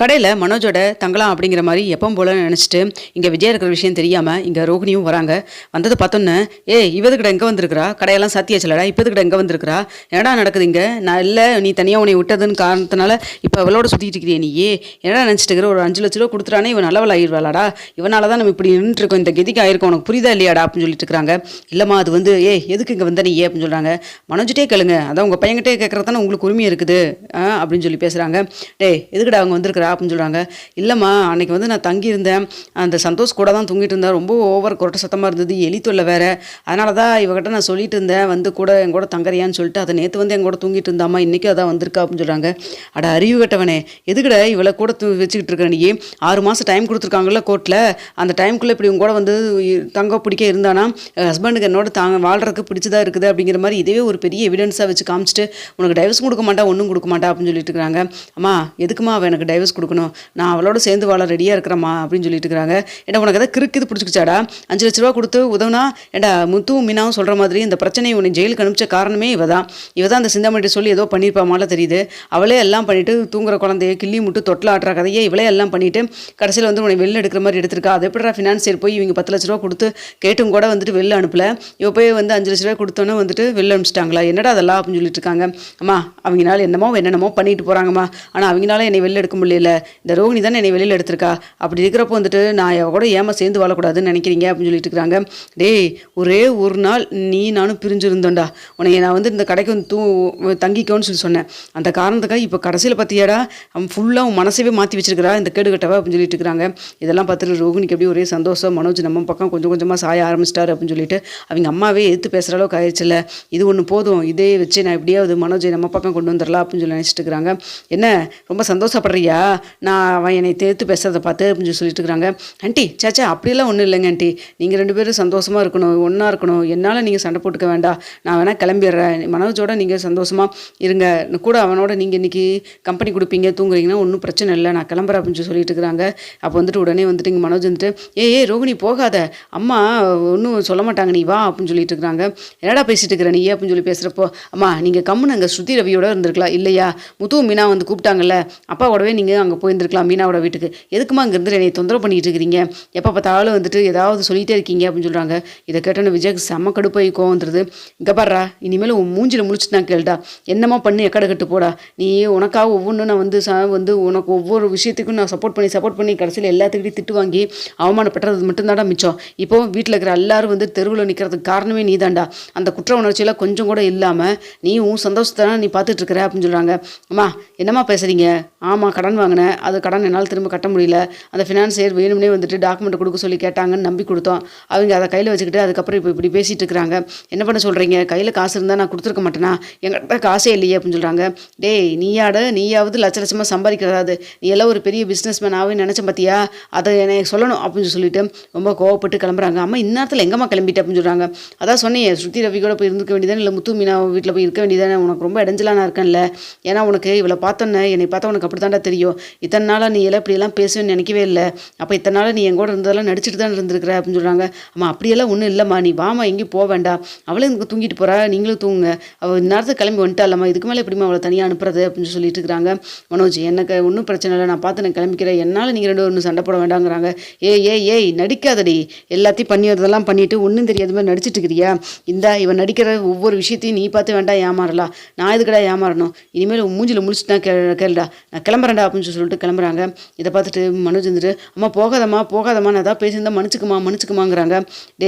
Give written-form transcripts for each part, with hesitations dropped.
கடையில் மனோஜோட தங்கலாம் அப்படிங்கிற மாதிரி எப்பவும் போல நினச்சிட்டு இங்கே விஜயா இருக்கிற விஷயம் தெரியாமல் இங்கே ரோகிணியும் வராங்க. வந்தது பார்த்தோன்னே, இவதுக்கிட்ட எங்கே வந்திருக்கிறா, கடையெல்லாம் சாத்தியாச்சலடா, இப்போதுக்கிட்ட எங்கே வந்திருக்கிறா, என்னடா நடக்குது இங்கே, நான் இல்லை நீ தனியாக உன்னை விட்டதுன்னு காரணத்தினால இப்போ அவளோட சுற்றிட்டு இருக்கிறியே நீயே, என்னடா நினச்சிட்டு இருக்கிற, ஒரு 5 லட்ச ரூபா கொடுத்துறானே இவன் நல்லவள் ஆயிடுவாளாடா, இவனால தான் நம்ம இப்படி நின்றுருக்கோம், இந்த கெதிக்கு ஆயிருக்கோம், உனக்கு புரியுதா இல்லையாடா அப்படின்னு சொல்லிட்டு இருக்கிறாங்க. இல்லைம்மா அது வந்து எதுக்கு இங்கே வந்த நீ அப்படின்னு சொல்கிறாங்க. மனோஜிட்டே கேளுங்க, அதான் உங்கள் பையன்கிட்டே கேட்குறது தானே உங்களுக்கு உரிமை இருக்குது அப்படின்னு சொல்லி பேசுகிறாங்க. எதுக்குடா அவங்க வந்திருக்கிறா அப்படின்னு சொல்கிறாங்க. இல்லைம்மா அன்றைக்கி வந்து நான் தங்கியிருந்தேன், அந்த சந்தோஷ் கூட தான் தூங்கிட்டு இருந்தேன், ரொம்ப ஓவர் கொரட்ட சத்தமாக இருந்தது, எலி தொல்லை வேறு, அதனால தான் இவகிட்ட நான் சொல்லிட்டு இருந்தேன் வந்து கூட என் கூட தங்கறியான்னு சொல்லிட்டு, அதை நேற்று வந்து என் கூட தூங்கிட்டு இருந்தாம்மா, இன்றைக்கும் அதான் வந்திருக்கா அப்படின்னு சொல்கிறாங்க. அட அறிவு கட்டவனே, எதுக்கட இவளை கூட வச்சுக்கிட்டு இருக்க நீ, 6 மாதம் டைம் கொடுத்துருக்காங்கல்ல கோர்ட்டில், அந்த டைமுக்குள்ளே இப்படி உங்க கூட வந்து தங்க பிடிக்க இருந்தானா, ஹஸ்பண்டுக்கு என்னோட வாழ்றதுக்கு பிடிச்சதா இருக்குது அப்படிங்கிற மாதிரி இதுவே ஒரு பெரிய எவிடன்ஸாக வச்சு காமிச்சிட்டு உனக்கு டைவர்ஸ் கொடுக்க மாட்டா, ஒன்றும் கொடுக்க மாட்டா அப்படின்னு சொல்லிட்டு இருக்கிறாங்க. அம்மா எதுக்குமா அவள் எனக்கு டைவர்ஸ் கொடுக்கணும், நான் அவளோட சேர்ந்து வாழ ரெடியாக இருக்கிறம்மா அப்படின்னு சொல்லிட்டு இருக்கிறாங்க. ஏன்னா உனக்கு எதாவது கிறுக்கு இது பிடிச்சிக்கிச்சாடா, 5 லட்ச ரூபா கொடுத்து உதவுனா, ஏண்டா முத்துவும் மீனாவும் சொல்கிற மாதிரி இந்த பிரச்சனையை உன்னை ஜெயிலுக்கு அனுப்பிச்ச காரணமே இவ தான் அந்த சிந்தாமணிட்டு சொல்லி ஏதோ பண்ணியிருப்பாமால தெரியுது, அவளே எல்லாம் பண்ணிவிட்டு தூங்குற குழந்தைய கிள்ளி முட்டு தொட்டில் ஆட்டுற கதையே இவளே எல்லாம் பண்ணிவிட்டு கடைசியில் வந்து உன்னை வெளில எடுக்கிற மாதிரி எடுத்திருக்கா. அது எப்படிடா ஃபினான்சியர் போய் இவங்க 10 லட்ச ரூபா கொடுத்து கேட்டும் கூட வந்துட்டு வெளில அனுப்பல, இவ போய் வந்து 5 லட்ச ரூபா கொடுத்தோன்னே வந்துட்டு வெளில அனுப்பிச்சிட்டாங்களா, என்னடா அதெல்லாம் அப்படின்னு சொல்லிட்டு இருக்காங்க. அம்மா அவங்களால என்னென்னமோ பண்ணிட்டு போகிறாங்கம்மா, ஆனால் அவங்களால என்னை வெளில எடுக்க முடியல, இந்த ரோகிணி தானே என்னை வெளியில் எடுத்திருக்கா, அப்படி இருக்கிறப்போ வந்துட்டு நான் கூட ஏமா சேர்ந்து வாழக்கூடாதுன்னு நினைக்கிறீங்க அப்படின்னு சொல்லிட்டு இருக்கிறாங்க. ஒரே ஒரு நாள் நீ நானும் பிரிஞ்சிருந்தோண்டா, உன்னை நான் வந்து இந்த கடைக்கு வந்து தங்கிக்கோன்னு சொல்லி சொன்னேன், அந்த காரணத்துக்காக இப்போ கடைசியில் பார்த்தியாடா அவன் ஃபுல்லாக மனசவே மாற்றி வச்சிருக்கிறா இந்த கேடு கட்டவா அப்படின்னு சொல்லிட்டு இருக்கிறாங்க. இதெல்லாம் பார்த்துட்டு ரோகிணிக்கு எப்படி ஒரே சந்தோஷம், மனோஜ் நம்ம பக்கம் கொஞ்சம் கொஞ்சமாக சாய ஆரம்பிச்சிட்டாரு அப்படின்னு சொல்லிட்டு அவங்க அம்மாவே எடுத்து பேசுகிற அளவுக்கு ஆயிடுச்சுல்ல, இது ஒன்று போதும், இதே வச்சு நான் எப்படியாவது மனோஜை நம்ம பக்கம் கொண்டு வந்துடலாம் அப்படின்னு சொல்லி நினச்சிட்டு இருக்கிறாங்க. என்ன ரொம்ப சந்தோஷப்படுறியா, நான் அவன் என்னை தேர்த்து பேசுகிறத பார்த்து அப்படின்னு சொல்லிட்டு இருக்கிறாங்க. ஆண்டி சாச்சா அப்படியெல்லாம் ஒன்றும் இல்லைங்க ஆண்டி, நீங்கள் 2 பேரும் சந்தோஷமாக இருக்கணும், ஒன்றா இருக்கணும், என்னால் நீங்கள் சண்டை போட்டுக்க வேண்டாம், நான் வேணால் கிளம்பிடுறேன், மனோஜோட நீங்கள் சந்தோஷமாக இருங்க, கூட அவனோட நீங்கள் இன்றைக்கி கம்பெனி கொடுப்பீங்க தூங்குறீங்கன்னா ஒன்றும் பிரச்சனை இல்லை, நான் கிளம்புறேன் அப்படின்னு சொல்லிட்டு இருக்கிறாங்க. அப்போ வந்துட்டு உடனே வந்துட்டு இங்கே மனோஜ் வந்துட்டு ரோகிணி போகாத, அம்மா ஒன்றும் சொல்ல மாட்டாங்க நீ வா அப்படின்னு சொல்லிட்டு இருக்கிறாங்க. என்னடா பேசிட்டு இருக்கிற நீ அப்படின்னு சொல்லி பேசுகிறப்போ, அம்மா நீங்கள் கம்முன்னு அங்கே ஸ்ருதி ரவியோட இருந்திருக்கலாம் இல்லையா, முத்து மீனா வந்து கூப்பிட்டாங்கல்ல, அப்பாவோடவே நீங்கள் அங்கே போயிருந்துருக்கலாம் மீனாவோட வீட்டுக்கு, எதுக்குமா அங்கே இருந்து என்னை தொந்தரவு பண்ணிட்டு இருக்கிறீங்க, எப்போ பார்த்தாலும் வந்துட்டு ஏதாவது சொல்லிகிட்டே இருக்கீங்க அப்படின்னு சொல்கிறாங்க. இதை கேட்டோன்னு விஜய்க்கு செம்ம கடுப்பாய் கோவம் வந்துடுது. இங்கே பாடுறா, இனிமேல் உன் மூஞ்சில் முழிச்சு தான் கேள்டா, என்னமா பண்ணி எக்கடை கட்டு போடா, நீ உனக்காக ஒவ்வொன்றும் நான் வந்து உனக்கு ஒவ்வொரு விஷயத்துக்கும் நான் சப்போர்ட் பண்ணி கடைசியில் எல்லாத்துக்கிட்டையும் திட்டு வாங்கி அவமானப்பட்டது மட்டும்தான்டா மிச்சம். இப்போ வீட்டில் இருக்கிற எல்லாரும் வந்து தெருவில் நிற்கிறதுக்கு காரணமே நீ தான்டா, அந்த குற்ற உணர்ச்சியெல்லாம் கொஞ்சம் கூட இல்லாமல் நீ உன் சந்தோஷத்தை நீ பார்த்துட்டு இருக்கிற அப்படின்னு சொல்கிறாங்க. அம்மா என்னம்மா பேசுகிறீங்க, ஆமாம் கடன் வாங்கினேன், அது கடன் என்னால் திரும்ப கட்ட முடியல, அந்த ஃபினான்சியர் வேணும்னே வந்துட்டு டாக்குமெண்ட் கொடுக்க சொல்லி கேட்டாங்கன்னு நம்பி கொடுத்தோம், அவங்க அதை கையில் வச்சுக்கிட்டு அதுக்கப்புறம் இப்போ இப்படி பேசிகிட்டு இருக்கிறாங்க, என்ன பண்ண சொல்கிறீங்க, கையில் காசு இருந்தால் நான் கொடுத்துருக்க மாட்டேனா, என்கிட்ட காசே இல்லையே அப்படின்னு சொல்கிறாங்க. நீயாவது லட்சமாக சம்பாதிக்கிறதாவது, நீ எல்லாம் ஒரு பெரிய பிஸ்னஸ் மேன் ஆகுன்னு நினச்சேன் பார்த்தியா, அதை எனக்கு சொல்லணும் அப்படின்னு சொல்லிட்டு ரொம்ப கோவப்பட்டு கிளம்புறாங்க. அம்மா இந்நேரத்தில் எங்கம்மா கிளம்பிட்டு அப்படின்னு சொல்கிறாங்க. அதான் சொன்னேன் ஸ்ருதி ரவி கூட போய் இருந்துக்க வேண்டியதானே, இல்லை முத்து மீனா வீட்டில் போய் இருக்க வேண்டியதானே, உனக்கு ரொம்ப இடைஞ்சலாக நான் இருக்கேன்ல, ஏன்னா உனக்கு இவளை பார்த்தோன்னே என்னை பார்த்தா உனக்கு அப்படி தாண்டா தெரியும், இத்தனை நாளாக நீ எல்லாம் இப்படியெல்லாம் பேசுவேன்னு நினைக்கவே இல்லை, அப்போ இத்தனை நாளாக நீ எங்கூட இருந்ததெல்லாம் நடிச்சிட்டு தான் இருந்திருக்கிற அப்படின்னு சொல்கிறாங்க. அம்மா அப்படியெல்லாம் ஒன்றும் இல்லைம்மா, நீ வாமா எங்கேயும் போக வேண்டாம், அவளும் இங்கே தூங்கிட்டு போகிறா, நீங்களும் தூங்குங்க, அவள் இந்நேரத்துக்கு கிளம்பி வந்துட்டாலம்மா, இதுக்கு மேலே எப்படிமா அவளை தனியாக அனுப்புறது அப்படின்னு சொல்லிட்டு இருக்கிறாங்க. மனோஜ் எனக்கு ஒன்றும் பிரச்சனை இல்லை, நான் பார்த்து நான் கிளம்பிக்கிறேன், என்னால் நீங்கள் 2 ஒன்றும் சண்டை போட வேண்டாங்கிறாங்க. ஏய் நடிக்காதடி, எல்லாத்தையும் பண்ணியதெல்லாம் பண்ணிவிட்டு ஒன்றும் தெரியாத மாதிரி நடிச்சிட்டு இருக்கிறியா, இவன் நடிக்கிற ஒவ்வொரு விஷயத்தையும் நீ பார்த்து வேண்டாம் ஏமாறலாம், நான் எதுக்கடா ஏமாறணும், இனிமேல் மூஞ்சில் முடிச்சுட்டு நான் கேளுடா, நான் கிளம்புறேன்டா அப்படின்னு சொல்லிட்டு கிளம்புறாங்க. இதை பார்த்துட்டு மனோஜ் வந்துட்டு அம்மா போகாதம்மா நான் ஏதாவது பேசியிருந்தா மன்னிச்சுக்குமாங்கிறாங்க.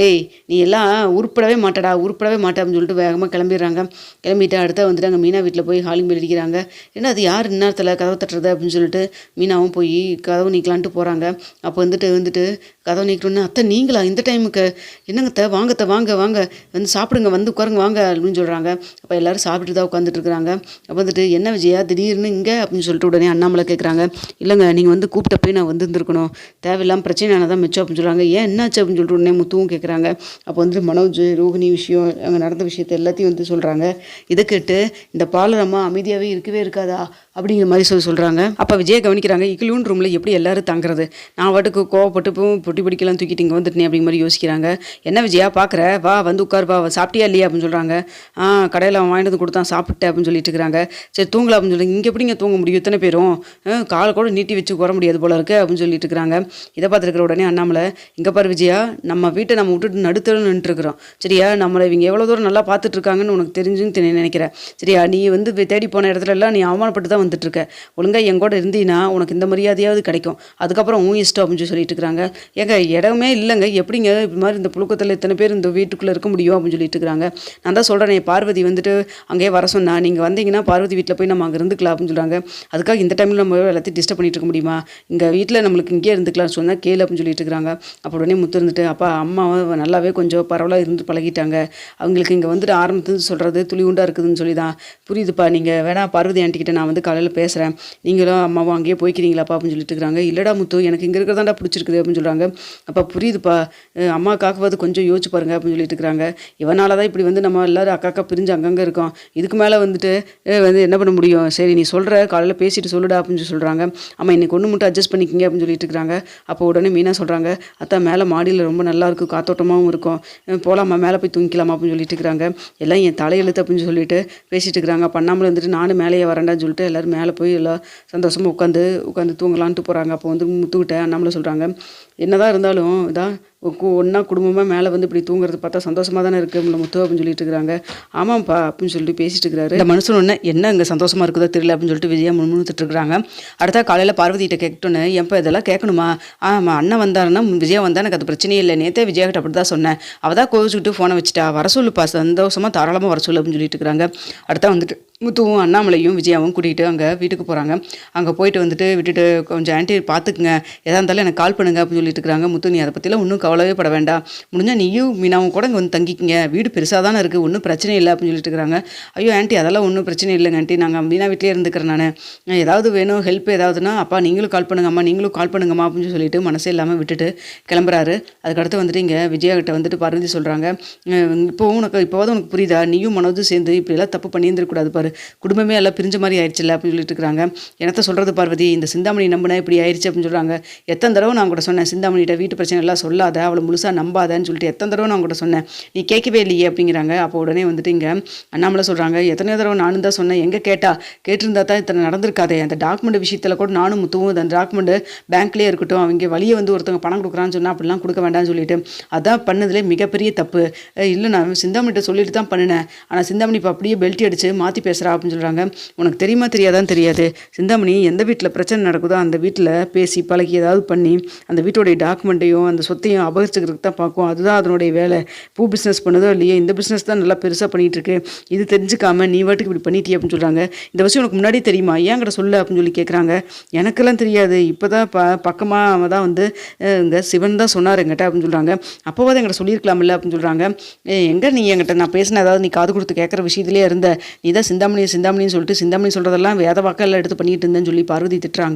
நீ எல்லாம் உருப்படவே மாட்டே அப்படின்னு சொல்லிட்டு வேகமாக கிளம்பிடுறாங்க. கிளம்பிட்டு அடுத்த வந்துட்டு அங்கே மீனா வீட்டில் போய் ஹாலிங் பெல் அடிக்கிறாங்க. ஏன்னா அது யார் இந்நேரத்தில் கதவை தட்டுறது அப்படின்னு சொல்லிட்டு மீனாவும் போய் கதவு நீக்கலான்ட்டு போகிறாங்க. அப்போ வந்துட்டு கதவை நீக்கணுன்னு, அத்தை நீங்களா இந்த டைமுக்கு, என்னங்கத்த வாங்க வந்து சாப்பிடுங்க, வந்து உட்காருங்க வாங்க அப்படின்னு சொல்கிறாங்க. அப்போ எல்லோரும் சாப்பிட்டு தான் உட்காந்துட்டு இருக்கிறாங்க. அப்போ வந்துட்டு என்ன விஜயா திடீர்னு இங்கே அப்படின்னு சொல்லிட்டு உடனே அண்ணாமலை கேட்குறாங்க. இல்லைங்க நீங்கள் வந்து கூப்பிட்ட போய் நான் வந்துருந்துருக்கணும், தேவையில்லாமல் பிரச்சனை தான் மிச்சம் அப்படின்னு சொல்கிறாங்க. ஏன் என்னாச்சு அப்படின்னு சொல்லிட்டு உடனே முத்துவும் கேட்குறாங்க. அப்போ வந்துட்டு மனோஜ் ரோகிணி விஷயம் அங்கே நடந்த விஷயத்தை எல்லாத்தையும் வந்து சொல்கிறாங்க. இதை கேட்டு இந்த பாலரம்மா அமைதியாகவே இருக்கவே இருக்காதா, அப்படிங்கிற மாதிரி சொல்கிறாங்க. அப்போ விஜயை கவனிக்கிறாங்க, இக்லூன் ரூமில் எப்படி எல்லாரும் தங்குறது, நான் வாட்டுக்கு கோவப்பட்டு பொட்டி பிடிக்கலாம் தூக்கிட்டு இங்கே வந்துட்டேன் அப்படிங்கிற மாதிரி யோசிக்கிறாங்க. என்ன விஜயா பார்க்குற, வா வந்து உட்கார், வா சாப்பிட்டியா இல்லையா அப்படின்னு சொல்கிறாங்க. கடையில் அவன் வாங்கிட்டு வந்து கொடுத்தான், சாப்பிட்டேன் அப்படின்னு சொல்லிட்டு இருக்கிறாங்க. சரி தூங்கலாம் அப்படின்னு சொல்லி, இங்கே எப்படிங்க தூங்க முடியும், இத்தனை பேரும் காலை கூட நீட்டி வச்சு உட்கார முடியாது போல இருக்கு அப்படின்னு சொல்லிட்டு இருக்கிறாங்க. இதை பார்த்துருக்கிற உடனே அண்ணாமலை, இங்கே பாரு விஜயா, நம்ம வீட்டை நம்ம விட்டுட்டு நடுத்தர நின்றுருக்குறோம் சரியா, நம்மளை இவங்க எவ்வளோ தூரம் நல்லா பார்த்துட்டு இருக்காங்கன்னு உனக்கு தெரிஞ்சுன்னு நினைக்கிறேன் சரியா, நீ வந்து தேடி போன இடத்துல எல்லாம் நீ அவமானப்பட்டு தான் வந்துட்டு இருக்க, ஒழுங்காக எங்கூட இருந்தீங்கன்னா உனக்கு இந்த மரியாதையாவது கிடைக்கும், அதுக்கப்புறம் உன் இஷ்டம் அப்படின்னு சொல்லிட்டு இருக்கிறாங்க. ஏங்க இடமே இல்லைங்க, எப்படிங்க இது மாதிரி இந்த புழுக்கத்தில் இத்தனை பேர் இந்த வீட்டுக்குள்ளே இருக்க முடியும் அப்படின்னு சொல்லிட்டு இருக்கிறாங்க. நான் தான் சொல்கிறேன், பார்வதி வந்துட்டு அங்கேயே வர சொன்னா, நீங்கள் வந்தீங்கன்னா பார்வதி வீட்டில் போய் நம்ம அங்கே இருந்துக்கலாம் அப்படின்னு சொல்கிறாங்க. அதுக்காக இந்த டைமில் நம்ம எல்லாத்தையும் டிஸ்டர்ப் பண்ணிட்டு இருக்க முடியுமா, இங்கே வீட்டில் நம்மளுக்கு இங்கேயே இருந்துக்கலாம்னு சொன்னால் கேளு அப்படின்னு சொல்லிட்டு இருக்கிறாங்க. அப்போ உடனே முத்து இருந்துட்டு, அப்பா அம்மாவை நல்லாவே கொஞ்சம் பரவலாக இருந்து பழகிட்டாங்க, அவங்களுக்கு இங்கே வந்துட்டு ஆரம்பத்துன்னு சொல்கிறது துளி உண்டாக இருக்குதுன்னு சொல்லி தான், புரியுதுப்பா, நீங்கள் வேணா பார்வதி ஆண்டிக்கிட்ட நான் வந்து காலையில் பேசுகிறேன், நீங்களும் அம்மாவும் அங்கேயே போய்க்கிறீங்களாப்பா அப்படின்னு சொல்லிட்டு இருக்கிறாங்க. இல்லைடா முத்து, எனக்கு இங்கே இருக்கிறதாண்டா பிடிச்சிருக்குது அப்படின்னு சொல்கிறாங்க. அப்போ புரியுதுப்பா, அம்மாக்காகவாது கொஞ்சம் யோசிச்சு பாருங்க அப்படின்னு சொல்லிட்டு இருக்கிறாங்க. இவனால தான் இப்படி வந்து நம்ம எல்லோரும் அக்காக்கா பிரிஞ்சு அங்கங்கே இருக்கோம், இதுக்கு மேலே வந்துட்டு வந்து என்ன பண்ண முடியும், சரி நீ சொல்கிற காலையில் பேசிட்டு சொல்லுடா அப்படின்னு சொல்கிறாங்க. ஆமாம் இன்னைக்கு ஒன்று மட்டும் அட்ஜஸ்ட் பண்ணிக்கிங்க அப்படின்னு சொல்லிட்டு இருக்கிறாங்க. அப்போ உடனே மீனா சொல்கிறாங்க, அத்தா மேலே மாடியில் ரொம்ப நல்லா இருக்கும், காத்தோட்டமாகவும் இருக்கும், போகலாமா மேலே போய் தூங்கிக்கலாமா அப்படின்னு சொல்லிட்டு இருக்கிறாங்க. எல்லாம் என் தலையெழுத்து அப்படின்னு சொல்லிட்டு பேசிட்டு இருக்கிறாங்க. பண்ணாமல் வந்துட்டு நானும் மேலேயே வரேன்டான்னு சொல்லிட்டு எல்லோரும் மேலே போய் எல்லாம் சந்தோஷமாக உட்காந்து தூங்கலான்ட்டு போகிறாங்க. அப்போ வந்து முத்துக்கிட்ட அண்ணாமலை சொல்கிறாங்க, என்னதான் இருந்தாலும் இதான் ஒன்றா குடும்பமாக மேலே வந்து இப்படி தூங்குறது பார்த்தா சந்தோஷமாக தானே இருக்குது முத்து அப்படின்னு சொல்லிட்டு இருக்கிறாங்க. ஆமாம்ப்பா அப்படின்னு சொல்லிட்டு பேசிட்டு இருக்கிறாரு. இந்த மனுஷன் ஒன்று என்ன இங்கே சந்தோஷமாக இருக்குதோ தெரியல அப்படின்னு சொல்லிட்டு விஜயா முன்முணுத்துட்டு இருக்கிறாங்க. அடுத்த காலையில் பார்வதிகிட்ட கேட்டோன்னு, எப்போ இதெல்லாம் கேட்கணுமா, ஆமாம் அண்ணன் வந்தாருன்னா விஜயா வந்தால் எனக்கு அது பிரச்சனையே இல்லை, நேற்றே விஜயா கிட்ட அப்படி தான் சொன்னேன், அவள் தான் கோவிச்சுக்கிட்டு ஃபோனை வச்சுட்டா, வர சொல்லுப்பா சந்தோஷமாக தாராளமாக வர சொல்லு அப்படின்னு சொல்லிட்டு இருக்கிறாங்க. அடுத்த வந்துட்டு முத்துவும் அண்ணாமலையும் விஜயாவும் கூட்டிகிட்டு அங்கே வீட்டுக்கு போகிறாங்க. அங்கே போயிட்டு வந்துட்டு விட்டுட்டு, கொஞ்சம் ஆண்டி பார்த்துக்குங்க, எதாக இருந்தாலும் எனக்கு கால் பண்ணுங்க அப்படின்னு சொல்லிட்டு இருக்கிறாங்க. முத்து நீ அதை பற்றிலாம் ஒன்றும் கவலையே பட வேண்டாம், முடிஞ்சால் நீயும் மீனாவும் கூட இங்கே வந்து தங்கிக்கிங்க, வீடு பெருசாக தானே இருக்குது, ஒன்றும் பிரச்சனை இல்லை அப்படின்னு சொல்லிட்டு இருக்கிறாங்க. ஐயோ ஆண்டி அதெல்லாம் ஒன்றும் பிரச்சனை இல்லைங்க ஆண்டி, நாங்கள் மீனா வீட்டிலே இருந்துக்கிறேன், நான் ஏதாவது வேணும் ஹெல்ப் ஏதாவதுன்னா அப்பா நீங்களும் கால் பண்ணுங்கம்மா, நீங்களும் கால் பண்ணுங்கம்மா அப்படின்னு சொல்லிட்டு மனசே இல்லாமல் விட்டுட்டு கிளம்புறாரு. அதுக்கடுத்து வந்துட்டு இங்கே விஜயா கிட்ட வந்துட்டு பார்வதி சொல்கிறாங்க, இப்போவாது உனக்கு புரியுதா, நீயும் மனோஜும் சேர்ந்து இப்படியெல்லாம் தப்பு பண்ணியிருந்துருக்கூடாது பாரு, குடும்பமே எல்லாம் பிரிஞ்ச மாதிரி ஆயிடுச்சுல்ல அப்படின்னு சொல்லிட்டு இருக்கிறாங்க. என்னத்த சொல்கிறது பார்வதி, இந்த சிந்தாமணி நம்பினா இப்படி ஆயிடுச்சு அப்படின்னு சொல்கிறாங்க. எத்தனை தடவை நான் கூட சொன்னேன், சிந்தாமணிகிட்ட வீட்டு பிரச்சனை எல்லாம் சொல்லாத, அவளை முழுசாக நம்பாதன்னு சொல்லிட்டு எத்தனை தடவை நான் கூட சொன்னேன், நீ கேட்கவே இல்லையே அப்படிங்கிறாங்க. அப்போ உடனே வந்துட்டு இங்கே அண்ணாமலை சொல்கிறாங்க, எத்தனை தடவை நானும் தான் சொன்னேன், எங்கே கேட்டிருந்தா தான் இத்தனை நடந்திருக்காதே, அந்த டாக்குமெண்ட் விஷயத்தில் கூட நானும் முத்துவும் அந்த டாக்குமெண்ட் பேங்க்லேயே இருக்கட்டும், அவங்க வழியே வந்து ஒருத்தவங்க பணம் கொடுக்குறான்னு சொன்னால் அப்படிலாம் கொடுக்க வேண்டாம்னு சொல்லிட்டு அதான் பண்ணதுலேயே மிகப்பெரிய தப்பு, இல்லை நான் சிந்தாமணிகிட்ட சொல்லிட்டு தான் பண்ணினேன், ஆனால் சிந்தாமணி இப்போ அப்படியே பெல்ட் அடித்து மாற்றி பேசுகிறா அப்படின்னு சொல்கிறாங்க. உனக்கு தெரியுமா தெரியாதான் தெரியாது, சிந்தாமணி எந்த வீட்டில் பிரச்சனை நடக்குதோ அந்த வீட்டில் பேசி பழகி ஏதாவது பண்ணி அந்த வீட்டோடைய டாக்குமெண்ட்டையும் அந்த சொத்தையும் அபகரிச்சுக்கிறதுக்கு தான் பார்க்கும், அதுதான் அதனுடைய வேலை, பூ பிஸ்னஸ் பண்ணுதோ இல்லையே இந்த பிஸ்னஸ் தான் நல்லா பெருசாக பண்ணிகிட்டு இருக்கு, இது தெரிஞ்சுக்காம நீ வாட்டுக்கு இப்படி பண்ணிட்டியே அப்படின்னு சொல்கிறாங்க. இந்த விஷயம் உனக்கு முன்னாடி தெரியுமா, ஏங்கிட்ட சொல்லு அப்படின்னு சொல்லி கேட்குறாங்க. எனக்கெல்லாம் தெரியாது, இப்போ தான் பக்கமாக அவன் தான் வந்து இந்த சிவன் தான் சொன்னார் என்கிட்ட அப்படின்னு சொல்கிறாங்க. அப்போவாது என்கிட்ட சொல்லியிருக்கலாம்ல அப்படின்னு சொல்கிறாங்க. எங்கே நீ என்கிட்ட நான் பேசின ஏதாவது நீ காது கொடுத்து கேட்குற விஷயத்துலேயே இருந்த, நீ தான் சிந்தாமணின்னு சொல்லிட்டு சிந்தாமணி சொல்கிறதெல்லாம் வேத வாக்கெல்லாம் எடுத்து பண்ணிட்டு இருந்தேன்னு சொல்லி பார்வதி திட்டுறாங்க.